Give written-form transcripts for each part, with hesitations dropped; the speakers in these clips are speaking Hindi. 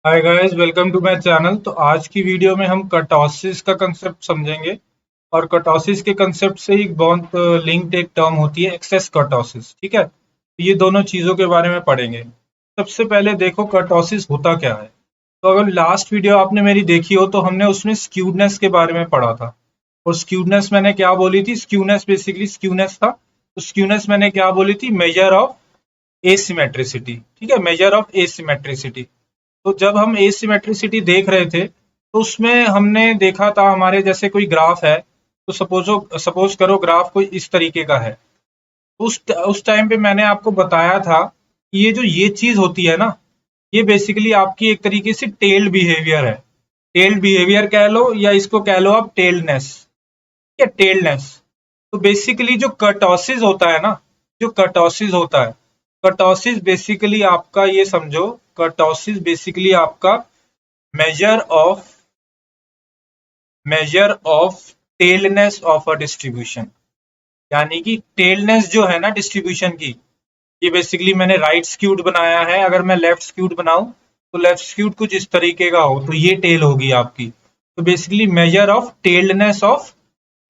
Hi guys, welcome to my channel. तो आज की वीडियो में हम कर्टोसिस का कंसेप्ट समझेंगे। और कर्टोसिस के कंसेप्ट से एक बहुत लिंक्ड एक टर्म होती है एक्सेस कर्टोसिस। ठीक है, तो ये दोनों चीज़ों के बारे में पढ़ेंगे। सबसे पहले देखो कर्टोसिस होता क्या है। तो अगर लास्ट वीडियो आपने मेरी देखी हो तो हमने उसमें स्क्यूडनेस के बारे में पढ़ा था। और स्क्यूडनेस मैंने क्या बोली थी? स्क्यूडनेस बेसिकली स्क्यूडनेस था। तो स्क्यूडनेस मैंने क्या बोली थी? Measure of asymmetricity. ठीक है, मेजर ऑफ एसिमेट्रिसिटी। तो जब हम एसिमेट्रिसिटी देख रहे थे तो उसमें हमने देखा था हमारे जैसे कोई ग्राफ है। तो सपोज करो ग्राफ कोई इस तरीके का है। उस टाइम पे मैंने आपको बताया था कि ये चीज होती है ना, ये बेसिकली आपकी एक तरीके से टेल्ड बिहेवियर है। टेल्ड बिहेवियर कह लो या इसको कह लो आप टेल्डनेस या टेल्डनेस। तो बेसिकली जो कर्टोसिस होता है ना, जो कर्टोसिस होता है, कर्टोसिस बेसिकली आपका ये समझो, कर्टोसिस बेसिकली आपका measure of measure of tailedness of a distribution. यानी कि टेलनेस जो है ना डिस्ट्रीब्यूशन की, ये बेसिकली मैंने राइट स्क्यूड बनाया है। अगर मैं लेफ्ट स्क्यूड बनाऊं तो लेफ्ट स्क्यूड कुछ इस तरीके का हो तो ये टेल होगी आपकी। तो basically measure of tailedness of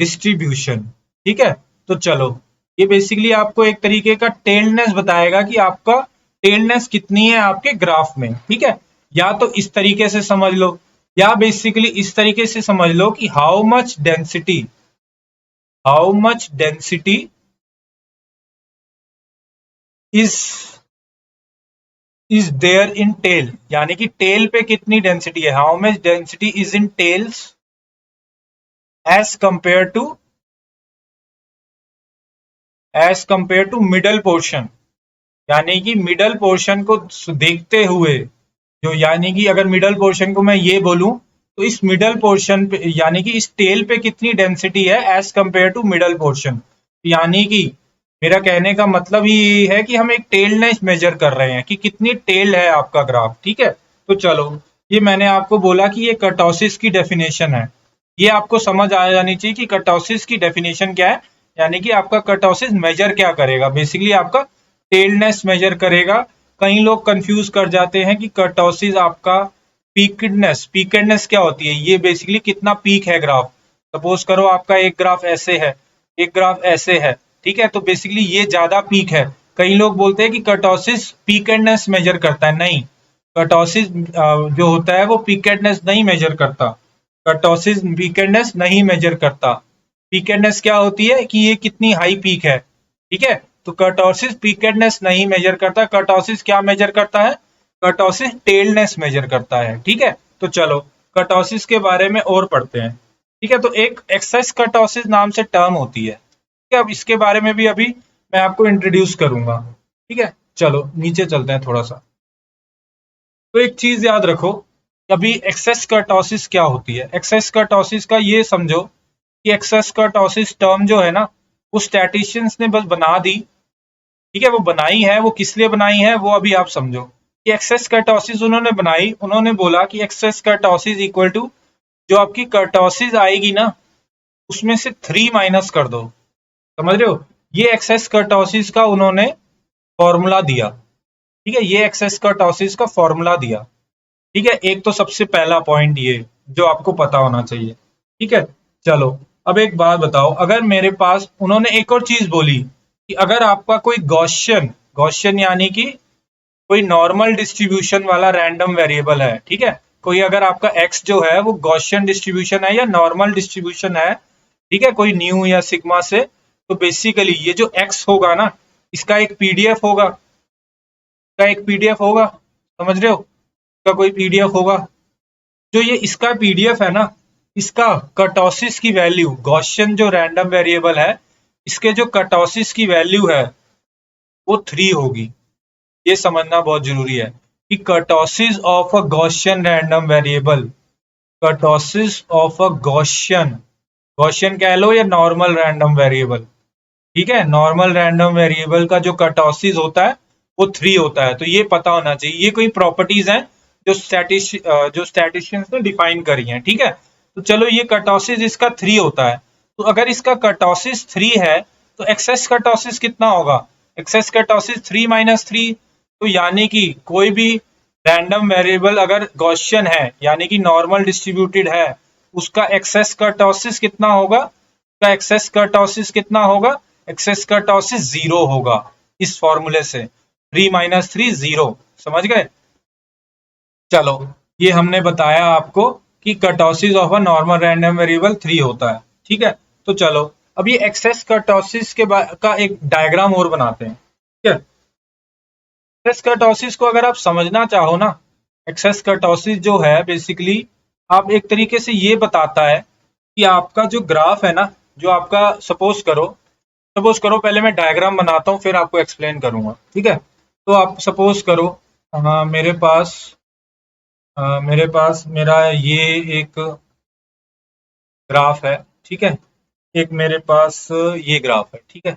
distribution. ठीक है, तो चलो, ये बेसिकली आपको एक तरीके का टेल्डनेस बताएगा कि आपका टेल्डनेस कितनी है आपके ग्राफ में। ठीक है, या तो इस तरीके से समझ लो, या बेसिकली इस तरीके से समझ लो कि how much density is there in tail. यानी कि टेल पे कितनी डेंसिटी है, how much density is in tails as compare to middle portion. यानी कि मिडल पोर्शन को देखते हुए, जो यानी कि अगर मिडल पोर्शन को मैं ये बोलूं तो इस मिडल पोर्शन पे यानी कि इस टेल पे कितनी डेंसिटी है as compare to middle portion. यानी कि मेरा कहने का मतलब ही ये है कि हम एक टेलनेस मेजर कर रहे हैं कि कितनी टेल है आपका ग्राफ। ठीक है, तो चलो, ये मैंने आपको बोला कि ये कर्टोसिस की डेफिनेशन है। ये आपको समझ आ जानी चाहिए कि कर्टोसिस की डेफिनेशन क्या है। यानी कि आपका कर्टोसिस मेजर क्या करेगा, बेसिकली आपका टेलनेस मेजर करेगा। कई लोग कंफ्यूज कर जाते हैं कि कर्टोसिस आपका पीकेडनेस क्या होती है। ये बेसिकली कितना पीक है ग्राफ। सपोज करो आपका एक ग्राफ ऐसे है, एक ग्राफ ऐसे है। ठीक है, तो बेसिकली ये ज्यादा पीक है। कई लोग बोलते हैं कि कर्टोसिस पीकेडनेस मेजर करता है। नहीं, कर्टोसिस जो होता है वो पीकेडनेस नहीं मेजर करता। कर्टोसिस पीकेडनेस नहीं मेजर करता। पीकेडनेस क्या होती है कि ये कितनी हाई पीक है। ठीक है, तो कर्टोसिस पीकेडनेस नहीं मेजर करता। कर्टोसिस क्या मेजर करता है? कर्टोसिस टेलनेस मेजर करता है। ठीक है, तो चलो कर्टोसिस के बारे में और पढ़ते हैं। ठीक है, तो एक एक्सेस कर्टोसिस नाम से टर्म होती है। ठीक है, अब इसके बारे में भी अभी मैं आपको इंट्रोड्यूस करूंगा। ठीक है, चलो नीचे चलते हैं थोड़ा सा। तो एक चीज याद रखो, अभी एक्सेस कर्टोसिस क्या होती है। एक्सेस कर्टोसिस का ये समझो कि एक्सेस कर्टोसिस टर्म जो है ना, वो स्टैटिशियंस ने बस बना दी। ठीक है, वो बनाई है, वो किस लिए बनाई है वो अभी आप समझो। कि एक्सेस कर्टोसिस उन्होंने बनाई, उन्होंने बोला कि एक्सेस कर्टोसिस इक्वल टू जो आपकी कर्टोसिस आएगी ना, उसमें से 3 माइनस कर दो। समझ रहे हो? ये एक्सेस कर्टोसिस का उन्होंने फॉर्मूला दिया। ठीक है, ये एक्सेस कर्टोसिस का फॉर्मूला दिया। ठीक है, एक तो सबसे पहला पॉइंट ये जो आपको पता होना चाहिए। ठीक है, चलो, अब एक बात बताओ, अगर मेरे पास उन्होंने एक और चीज बोली कि अगर आपका कोई गॉसियन गॉसियन यानी कि कोई नॉर्मल डिस्ट्रीब्यूशन वाला रैंडम वेरिएबल है। ठीक है, कोई अगर आपका एक्स जो है वो गॉसियन डिस्ट्रीब्यूशन है या नॉर्मल डिस्ट्रीब्यूशन है, ठीक है, कोई न्यू या सिग्मा से, तो बेसिकली ये जो एक्स होगा ना, इसका एक पीडीएफ होगा। इसका एक पीडीएफ होगा, समझ रहे हो? इसका कोई पीडीएफ होगा। जो ये इसका पीडीएफ है ना, इसका कर्टोसिस की वैल्यू, गॉसियन जो रैंडम वेरिएबल है, इसके जो कर्टोसिस की वैल्यू है वो 3 होगी। ये समझना बहुत जरूरी है कि kurtosis of a Gaussian random variable, kurtosis of a Gaussian, Gaussian कह लो या नॉर्मल रैंडम वेरिएबल। ठीक है, नॉर्मल रैंडम वेरिएबल का जो कर्टोसिस होता है वो 3 होता है। तो ये पता होना चाहिए, ये कोई प्रॉपर्टीज हैं जो स्टैटिशियंस ने डिफाइन करी हैं। ठीक है, तो चलो, ये कर्टोसिस इसका 3 होता है। तो अगर इसका कर्टोसिस 3 है तो एक्सेस कर्टोसिस कितना होगा? Excess kurtosis 3 minus 3। तो यानी कि कोई भी रैंडम वेरिएबल अगर गॉसियन है यानी कि नॉर्मल डिस्ट्रीब्यूटेड है, उसका एक्सेस कर्टोसिस कितना होगा? उसका एक्सेस कर्टोसिस कितना होगा? एक्सेस कर्टोसिस 0 होगा। इस फॉर्मूले से 3 - 3 0। समझ गए? चलो, ये हमने बताया आपको कि kurtosis of a normal random variable 3 होता है। ठीक है, तो चलो अब ये एक्सेस कर्टोसिस का एक डायग्राम और बनाते हैं। ठीक है, एक्सेस कर्टोसिस को अगर आप समझना चाहो ना, एक्सेस कर्टोसिस जो है बेसिकली आप एक तरीके से ये बताता है कि आपका जो ग्राफ है ना, जो आपका सपोज करो पहले मैं डायग्राम बनाता हूँ फिर आपको एक्सप्लेन करूंगा। ठीक है, तो आप सपोज करो मेरे पास मेरा ये एक ग्राफ है। ठीक है, एक मेरे पास ये ग्राफ है। ठीक है,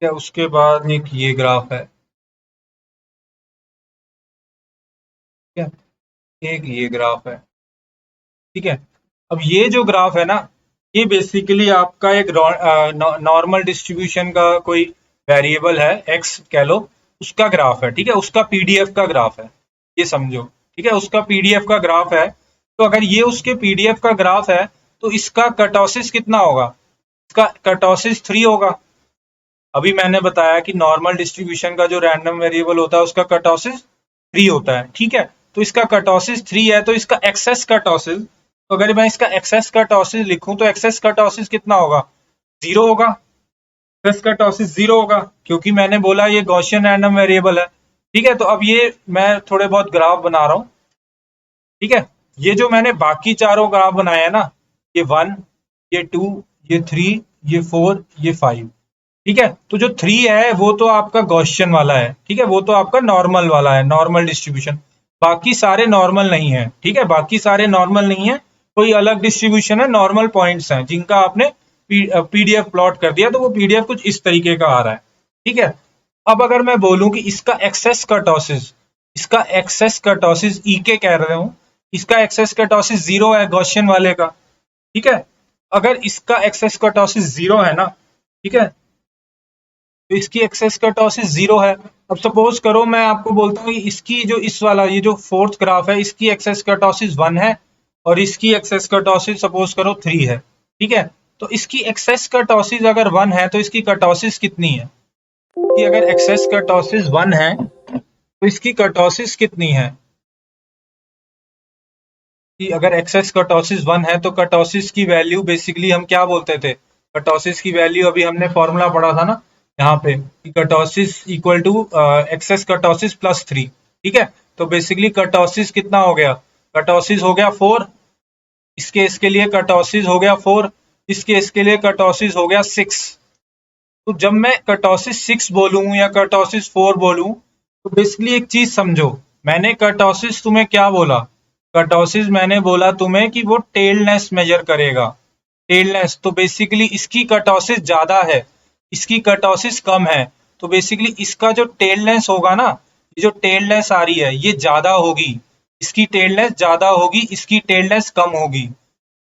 क्या उसके बाद एक ये ग्राफ है। ठीक है, एक ये ग्राफ है। ठीक है, अब ये जो ग्राफ है ना, ये बेसिकली आपका एक नॉर्मल डिस्ट्रीब्यूशन का कोई वेरिएबल है, एक्स कह लो, उसका ग्राफ है। ठीक है, उसका पीडीएफ का ग्राफ है, ये समझो। ठीक है, उसका पीडीएफ का ग्राफ है। तो अगर ये उसके पीडीएफ का ग्राफ है तो इसका कर्टोसिस कितना होगा? इसका कर्टोसिस 3 होगा। अभी मैंने बताया कि नॉर्मल डिस्ट्रीब्यूशन का जो रैंडम वेरिएबल होता है उसका कर्टोसिस 3 होता है। ठीक है, तो इसका कर्टोसिस 3 है, तो इसका एक्सेस कर्टोसिस, तो अगर मैं इसका एक्सेस कर्टोसिस लिखूं तो एक्सेस कर्टोसिस कितना होगा? 0 होगा। एक्सेस कर्टोसिस 0 होगा क्योंकि मैंने बोला ये गॉसियन रैंडम वेरिएबल है। ठीक है, तो अब ये मैं थोड़े बहुत ग्राफ बना रहा हूं। ठीक है, ये जो मैंने बाकी चारों ग्राफ बनाए हैं ना, ये 1, ये 2, ये 3, ये 4, ये 5। ठीक है, तो जो 3 है वो तो आपका गॉसियन वाला है। ठीक है, वो तो आपका नॉर्मल वाला है, नॉर्मल डिस्ट्रीब्यूशन। बाकी सारे नॉर्मल नहीं है। ठीक है, बाकी सारे नॉर्मल नहीं है, कोई अलग डिस्ट्रीब्यूशन है, नॉर्मल पॉइंट्स हैं जिनका आपने पीडीएफ प्लॉट कर दिया, तो वो पीडीएफ कुछ इस तरीके का आ रहा है। ठीक है, अब अगर मैं बोलूं कि इसका एक्सेस कर्टोसिस ईके कह रहे हूं, इसका एक्सेस कर्टोसिस 0 है गॉसियन वाले का। ठीक है, अगर इसका एक्सेस कर्टोसिस 0 है ना, ठीक है, तो इसकी एक्सेस कर्टोसिस 0 है। अब सपोज करो मैं आपको बोलता हूँ इसकी जो इस वाला ये जो फोर्थ ग्राफ है, इसकी एक्सेस कर्टोसिस 1 है और इसकी एक्सेस कर्टोसिस सपोज करो 3 है। ठीक है, तो इसकी एक्सेस कर्टोसिस अगर 1 है तो इसकी कर्टोसिस कितनी है? कि अगर एक्सेस कर्टोसिस 1 है तो इसकी कर्टोसिस कितनी है? कि अगर एक्सेस कर्टोसिस 1 है तो कर्टोसिस की वैल्यू बेसिकली हम क्या बोलते थे? कर्टोसिस की वैल्यू अभी हमने फॉर्मूला पढ़ा था ना यहाँ पे, कि kurtosis equal to excess kurtosis plus 3। ठीक है, तो बेसिकली कर्टोसिस कितना हो गया? कर्टोसिस हो गया 4। इस केस के लिए कर्टोसिस हो गया 4। इस केस के लिए कर्टोसिस हो गया 6। तो जब मैं कर्टोसिस 6 बोलूं या कर्टोसिस 4 बोलूं तो बेसिकली एक चीज समझो, मैंने कर्टोसिस तुम्हें क्या बोला? कर्टोसिस मैंने बोला तुम्हें कि वो टेलनेस मेजर करेगा। टेलनेस, तो बेसिकली इसकी कर्टोसिस ज्यादा है, इसकी कर्टोसिस कम है। तो बेसिकली इसका जो टेलनेस होगा ना, ये जो टेलनेस आ रही है ये ज्यादा होगी, इसकी टेलनेस ज्यादा होगी, इसकी टेलनेस कम होगी।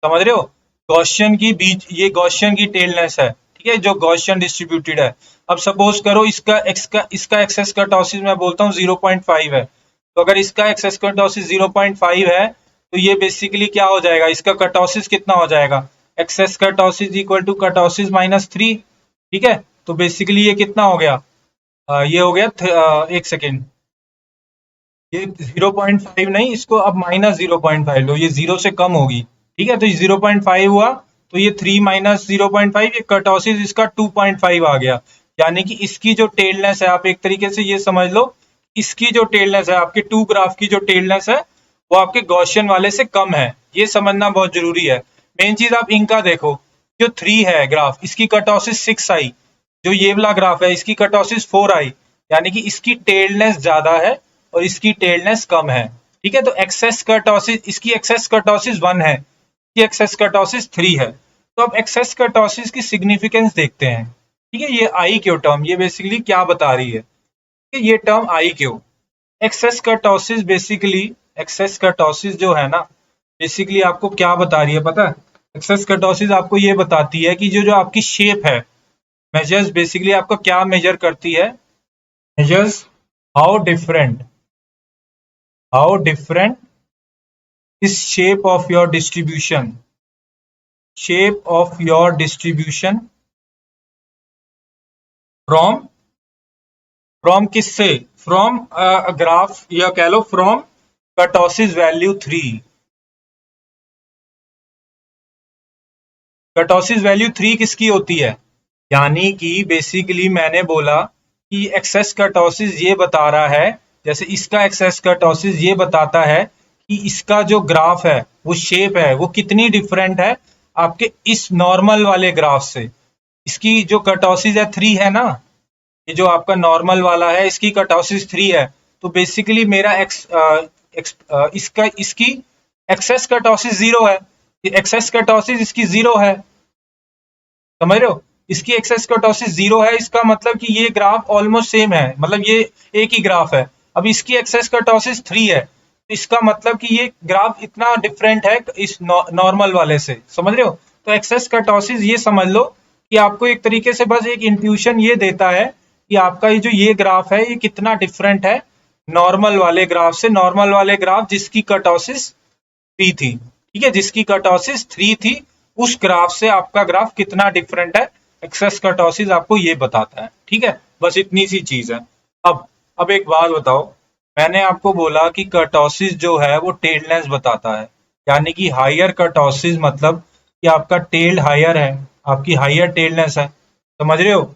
समझ रहे हो? गॉसियन की बीच ये गॉसियन की टेलनेस है। ठीक है, जो गॉसियन डिस्ट्रीब्यूटेड है। अब सपोज करो इसका एक्सेस कर्टोसिस मैं बोलता हूँ 0.5 है, तो अगर इसका एक्सेस कर्टोसिस 0.5 है तो ये बेसिकली क्या हो जाएगा? इसका कर्टोसिस कितना हो जाएगा? Excess kurtosis equal to kurtosis -3। ठीक है, तो बेसिकली ये कितना हो गया? ये हो गया एक सेकेंड, ये 0.5 नहीं, इसको अब -0.5 लो, ये 0 से कम होगी। ठीक है, तो ये 0.5 हुआ, तो ये 3 - 0.5, ये कर्टोसिस इसका 2.5 आ गया। यानी कि इसकी जो टेलनेस है, आप एक तरीके से ये समझ लो, इसकी जो टेलनेस है, आपके टू ग्राफ की जो टेलनेस है वो आपके गॉसियन वाले से कम है। ये समझना बहुत जरूरी है। मेन चीज आप इनका देखो, जो 3 है ग्राफ, इसकी कर्टोसिस 6 आई। जो ये वाला ग्राफ है इसकी कर्टोसिस 4 आई। यानी कि इसकी टेलनेस ज्यादा है और इसकी टेलनेस कम है। ठीक है, तो एक्सेस कर्टोसिस, इसकी एक्सेस कर्टोसिस 1 है, इसकी एक्सेस कर्टोसिस 3 है। तो अब एक्सेस कर्टोसिस की सिग्निफिकेंस देखते हैं। ठीक है, ये आई क्यू टर्म ये बेसिकली क्या बता रही है? ये term I Q, excess kurtosis basically, excess kurtosis जो है ना, बेसिकली आपको क्या बता रही है पता है? एक्सेस कर्टोसिस आपको ये बताती है कि जो जो आपकी शेप है, मेजर्स बेसिकली आपका क्या मेजर करती है? Measures how different is shape of your distribution from किससे? फ्रॉम ग्राफ, या कह लो from kurtosis value 3। Kurtosis value 3 किसकी होती है? यानी कि बेसिकली मैंने बोला कि एक्सेस कर्टोसिस ये बता रहा है, जैसे इसका एक्सेस कर्टोसिस ये बताता है कि इसका जो ग्राफ है, वो शेप है, वो कितनी डिफरेंट है आपके इस नॉर्मल वाले ग्राफ से। इसकी जो कर्टोसिस है 3 है ना, ये जो आपका नॉर्मल वाला है, इसकी कर्टोसिस 3 है। तो बेसिकली मेरा इसकी एक्सेस कर्टोसिस 0 है। एक्सेस कर्टोसिस इसकी 0 है, समझ रहे हो? इसकी एक्सेस कर्टोसिस 0 है, इसका मतलब कि ये ग्राफ ऑलमोस्ट सेम है, मतलब ये एक ही ग्राफ है। अब इसकी एक्सेस कर्टोसिस 3 है, तो इसका मतलब कि ये ग्राफ इतना डिफरेंट है इस नॉर्मल वाले से, समझ रहे हो? तो एक्सेस कर्टोसिस ये समझ लो कि आपको एक तरीके से बस एक इंट्यूशन ये देता है कि आपका ये जो ये ग्राफ है, ये कितना डिफरेंट है नॉर्मल वाले ग्राफ से। नॉर्मल वाले ग्राफ जिसकी कर्टोसिस 3 थी, ठीक है, जिसकी कर्टोसिस 3 थी, उस ग्राफ से आपका ग्राफ कितना डिफरेंट है, एक्सेस कर्टोसिस आपको ये बताता है, ठीक है। बस इतनी सी चीज है। अब एक बात बताओ, मैंने आपको बोला कि कर्टोसिस जो है वो टेलनेस बताता है, यानी कि हायर कर्टोसिस मतलब कि आपका टेल हायर है, आपकी हायर टेलनेस है, समझ रहे हो?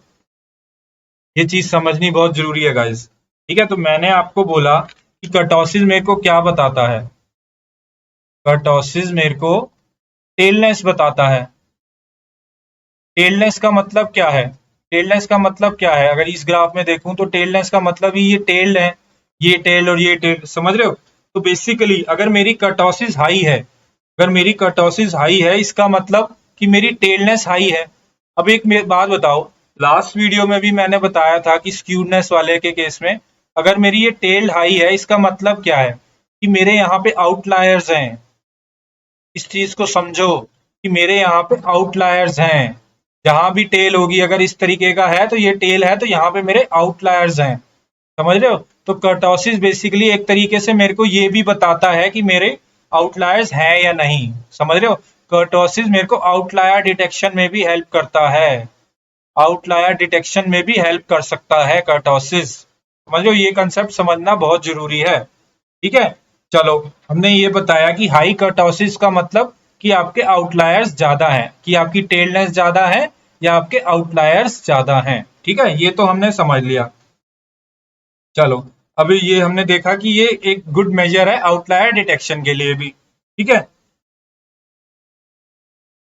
ये चीज समझनी बहुत जरूरी है गाइस, ठीक है। तो मैंने आपको बोला कि कर्टोसिस मेरे को क्या बताता है? कर्टोसिस मेरे को टेलनेस बताता है। टेलनेस का मतलब क्या है? टेलनेस का मतलब क्या है? अगर इस ग्राफ में देखूं तो टेलनेस का मतलब ही ये टेल है, ये टेल और ये टेल, समझ रहे हो? तो बेसिकली अगर मेरी कर्टोसिस हाई है, अगर मेरी कर्टोसिस हाई है, इसका मतलब कि मेरी टेलनेस हाई है। अब एक बात बताओ, लास्ट वीडियो में भी मैंने बताया था कि स्क्यूनेस वाले के केस में अगर मेरी ये टेल हाई है, इसका मतलब क्या है कि मेरे यहाँ पे आउटलायर्स हैं। इस चीज को समझो कि मेरे यहाँ पे आउटलायर्स हैं। जहां भी टेल होगी अगर इस तरीके का है, तो ये टेल है, तो यहाँ पे मेरे आउटलायर्स हैं, समझ रहे हो? तो कर्टोसिस बेसिकली एक तरीके से मेरे को ये भी बताता है कि मेरे आउटलायर्स हैं या नहीं, समझ रहे हो? कर्टोसिस मेरे को आउटलायर डिटेक्शन में भी हेल्प करता है, आउटलायर डिटेक्शन में भी हेल्प कर सकता है कर्टोसिस, समझ लो। ये कंसेप्ट समझना बहुत जरूरी है, ठीक है। चलो, हमने ये बताया कि हाई कर्टोसिस का मतलब कि आपके आउटलायर्स ज्यादा हैं, कि आपकी टेलनेस ज्यादा है या आपके आउटलायर्स ज्यादा हैं, ठीक है। ये तो हमने समझ लिया। चलो, अभी ये हमने देखा कि ये एक गुड मेजर है आउटलायर डिटेक्शन के लिए भी, ठीक है।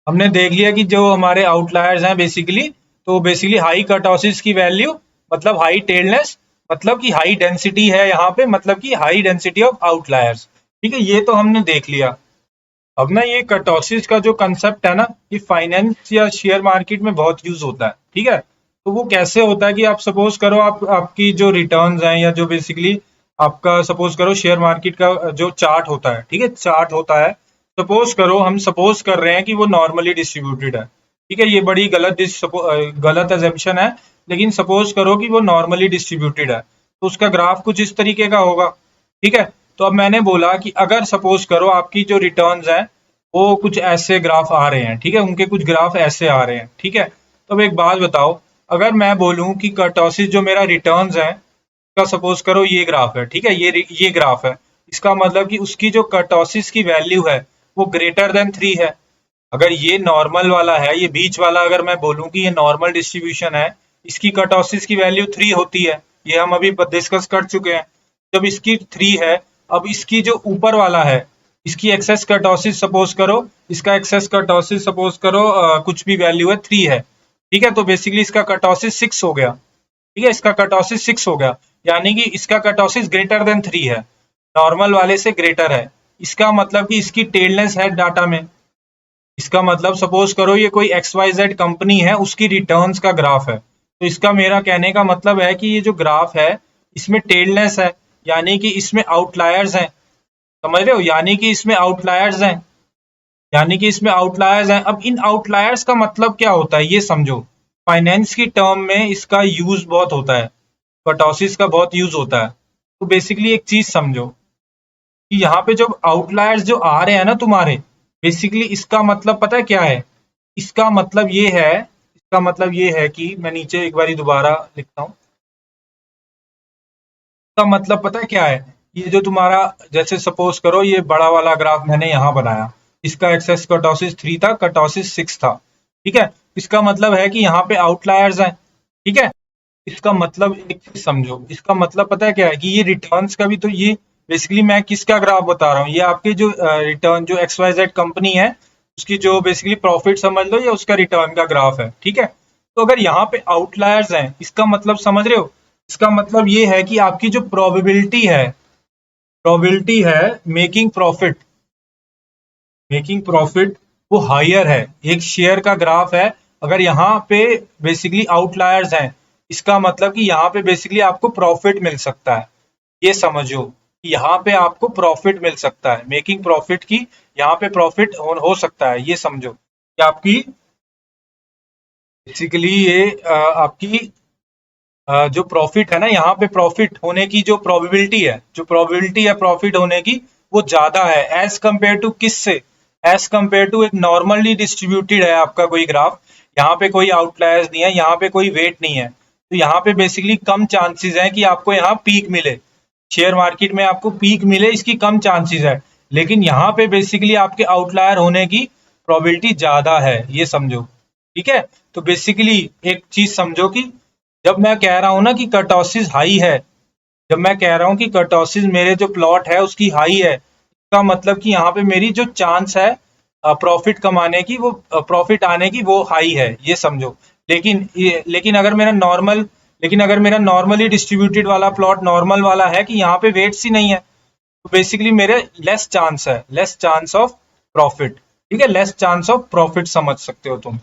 हमने देख लिया कि जो हमारे आउटलायर्स हैं बेसिकली, तो बेसिकली हाई कर्टोसिस की वैल्यू मतलब हाई टेलनेस, मतलब कि हाई डेंसिटी है यहाँ पे, मतलब कि हाई डेंसिटी ऑफ आउटलायर्स, ठीक है। ये तो हमने देख लिया। अब ना ये कर्टोसिस का जो कंसेप्ट है ना, ये फाइनेंस या शेयर मार्केट में बहुत यूज होता है, ठीक है। तो वो कैसे होता है कि आप सपोज करो, आप आपकी जो रिटर्न्स हैं या जो बेसिकली आपका सपोज करो शेयर मार्केट का जो चार्ट होता है, ठीक है, चार्ट होता है। सपोज करो, हम सपोज कर रहे हैं कि वो नॉर्मली डिस्ट्रीब्यूटेड है, ठीक है। ये बड़ी गलत एजम्पशन है, लेकिन सपोज करो कि वो नॉर्मली डिस्ट्रीब्यूटेड है, तो उसका ग्राफ कुछ इस तरीके का होगा, ठीक है। तो अब मैंने बोला कि अगर सपोज करो आपकी जो रिटर्न्स हैं वो कुछ ऐसे ग्राफ आ रहे हैं, ठीक है, उनके कुछ ग्राफ ऐसे आ रहे हैं, ठीक है। तो अब एक बात बताओ, अगर मैं बोलूं कि कर्टोसिस जो मेरा रिटर्न्स है का सपोज करो ये ग्राफ है, ठीक है, ये ग्राफ है, इसका मतलब कि उसकी जो कर्टोसिस की वैल्यू है वो ग्रेटर देन 3 है। अगर ये नॉर्मल वाला है, ये बीच वाला, अगर मैं बोलूं कि ये नॉर्मल डिस्ट्रीब्यूशन है, इसकी कर्टोसिस की वैल्यू 3 होती है, ये हम अभी डिस्कस कर चुके हैं। जब इसकी 3 है, अब इसकी जो ऊपर वाला है, इसकी एक्सेस कर्टोसिस सपोज करो, इसका एक्सेस कर्टोसिस सपोज करो कुछ भी वैल्यू है 3 है, ठीक है। तो बेसिकली इसका कर्टोसिस 6 हो गया, ठीक है, इसका कर्टोसिस 6 हो गया, यानी कि इसका कर्टोसिस ग्रेटर देन 3 है, नॉर्मल वाले से ग्रेटर है। इसका मतलब कि इसकी टेलनेस है डाटा में। इसका मतलब सपोज करो ये कोई XYZ कंपनी है, उसकी रिटर्न्स का ग्राफ है, तो इसका मेरा कहने का मतलब है कि ये जो ग्राफ है इसमें टेलनेस है, यानी कि इसमें आउटलायर्स हैं, समझ रहे हो? यानी कि इसमें आउटलायर्स हैं, यानी कि इसमें आउटलायर्स हैं। अब इन आउटलायर्स का मतलब क्या होता है ये समझो। फाइनेंस की टर्म में इसका यूज बहुत होता है, कर्टोसिस का बहुत यूज होता है। तो बेसिकली एक चीज समझो कि यहाँ पे जब आउटलायर्स जो आ रहे हैं ना तुम्हारे, बेसिकली इसका मतलब पता है क्या है? इसका मतलब ये है, इसका मतलब ये है कि मैं नीचे एक बारी दोबारा लिखता हूँ। इसका मतलब पता है क्या है? ये जो तुम्हारा, जैसे सपोज करो ये बड़ा वाला ग्राफ मैंने यहाँ बनाया, इसका एक्सेस कर्टोसिस 3 था, कर्टोसिस 6 था, ठीक है। इसका मतलब है कि यहाँ पे आउटलायर्स हैं, ठीक है। इसका मतलब एक चीज समझो, इसका मतलब पता है क्या है कि ये रिटर्न्स का भी, तो ये बेसिकली मैं किसका ग्राफ बता रहा हूँ, ये आपके जो रिटर्न जो XYZ कंपनी है उसकी जो बेसिकली प्रॉफिट समझ लो, या उसका रिटर्न का ग्राफ है, ठीक है। तो अगर यहाँ पे आउटलायर्स हैं, इसका मतलब समझ रहे हो, इसका मतलब ये है कि आपकी जो प्रोबेबिलिटी है मेकिंग प्रॉफिट वो हायर है। एक शेयर का ग्राफ है, अगर यहाँ पे बेसिकली आउटलायर्स हैं, इसका मतलब कि यहाँ पे बेसिकली आपको प्रॉफिट मिल सकता है। ये समझो कि यहाँ पे आपको प्रॉफिट मिल सकता है, मेकिंग प्रॉफिट की यहाँ पे प्रॉफिट हो सकता है। ये समझो कि आपकी बेसिकली ये आपकी जो प्रॉफिट है ना, यहाँ पे प्रॉफिट होने की जो प्रोबेबिलिटी है प्रॉफिट होने की, वो ज्यादा है एज कंपेयर टू किससे, एज कंपेयर टू एक नॉर्मली डिस्ट्रीब्यूटेड है आपका कोई ग्राफ, यहाँ पे कोई आउटलायर्स नहीं है, यहाँ पे कोई वेट नहीं है, तो यहाँ पे बेसिकली कम चांसेस है कि आपको यहाँ पीक मिले, शेयर मार्केट में आपको पीक मिले, इसकी कम चांसेस है। लेकिन यहाँ पे बेसिकली आपके आउटलायर होने की प्रोबेबिलिटी ज्यादा है, ये समझो, ठीक है। तो बेसिकली एक चीज समझो कि जब मैं कह रहा हूं ना कि कर्टोसिस हाई है, जब मैं कह रहा हूं कि कर्टोसिस मेरे जो प्लॉट है उसकी हाई है, इसका मतलब कि यहाँ पे मेरी जो चांस है प्रॉफिट कमाने की, वो प्रॉफिट आने की, वो हाई है, ये समझो। लेकिन अगर मेरा नॉर्मली डिस्ट्रीब्यूटेड वाला प्लॉट नॉर्मल वाला है कि यहाँ पे वेट्स ही नहीं है, तो बेसिकली मेरे लेस चांस ऑफ प्रॉफिट, ठीक है, लेस चांस ऑफ प्रॉफिट समझ सकते हो तुम,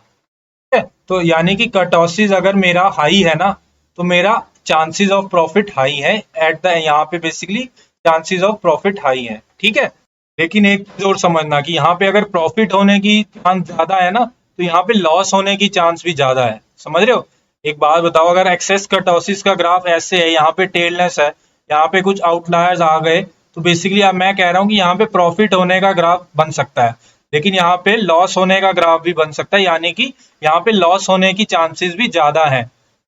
है। तो यानी कि कर्टोसिस अगर मेरा हाई है ना, तो मेरा चांसेस ऑफ प्रॉफिट हाई है, एट द यहाँ पे basically chances of profit high है, ठीक है। लेकिन एक चीज और समझना कि यहाँ पे अगर प्रॉफिट होने की चांस ज्यादा है ना, तो यहाँ पे लॉस होने की चांस भी ज्यादा है, समझ रहे हो। एक बात बताओ, अगर एक्सेस कर्टोसिस का ग्राफ ऐसे है, यहाँ पे टेलनेस है, यहाँ पे कुछ आउटलायर्स आ गए, तो बेसिकली अब मैं कह रहा हूँ कि यहाँ पे प्रॉफिट होने का ग्राफ बन सकता है, लेकिन यहाँ पे लॉस होने का ग्राफ भी बन सकता है, यानी कि यहाँ पे लॉस होने की चांसेस भी ज्यादा है,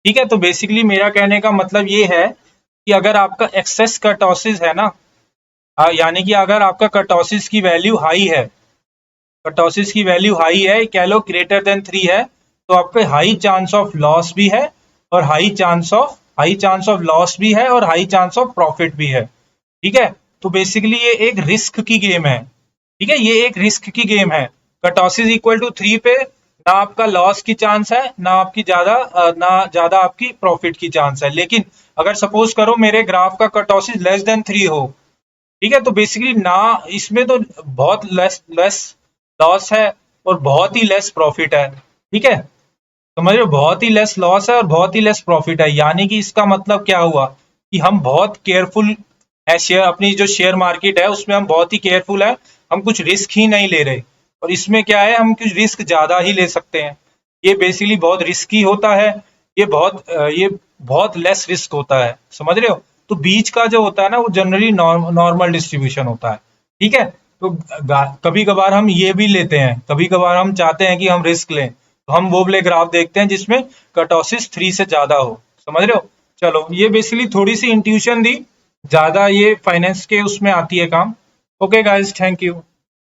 ठीक है। तो बेसिकली मेरा कहने का मतलब ये है कि अगर आपका एक्सेस कर्टोसिस है ना, यानी कि अगर आपका कर्टोसिस की वैल्यू हाई है, कर्टोसिस की वैल्यू हाई है, कह लो ग्रेटर देन 3 है, तो आपके हाई चांस ऑफ लॉस भी है, और हाई चांस ऑफ लॉस भी है, और हाई चांस ऑफ प्रॉफिट भी है, ठीक है। तो बेसिकली ये एक रिस्क की गेम है, ठीक है, ये एक रिस्क की गेम है। कर्टोसिस इक्वल टू 3 पे ना आपका लॉस की चांस है, ना ज्यादा आपकी प्रॉफिट की चांस है। लेकिन अगर सपोज करो मेरे ग्राफ का कर्टोसिस लेस देन 3 हो, ठीक है, तो बेसिकली ना इसमें तो बहुत लेस लेस लॉस है, और बहुत ही लेस प्रॉफिट है, ठीक है। समझ रहे हो, बहुत ही लेस लॉस है और बहुत ही लेस प्रॉफिट है, यानी कि इसका मतलब क्या हुआ कि हम बहुत केयरफुल है, शेयर अपनी जो शेयर मार्केट है उसमें हम बहुत ही केयरफुल है, हम कुछ रिस्क ही नहीं ले रहे, और इसमें क्या है, हम कुछ रिस्क ज्यादा ही ले सकते हैं। ये बेसिकली बहुत रिस्की होता है, ये बहुत लेस रिस्क होता है, समझ रहे हो। तो बीच का जो होता है ना, वो जनरली नॉर्मल डिस्ट्रीब्यूशन होता है, ठीक है। तो कभी कभार हम ये भी लेते हैं, कभी कभार हम चाहते हैं कि हम रिस्क लें, तो हम वो वाले ग्राफ देखते हैं जिसमें कर्टोसिस 3 से ज्यादा हो, समझ रहे हो। चलो, ये बेसिकली थोड़ी सी इंट्यूशन दी, ज्यादा ये फाइनेंस के उसमें आती है काम। Okay guys, thank you.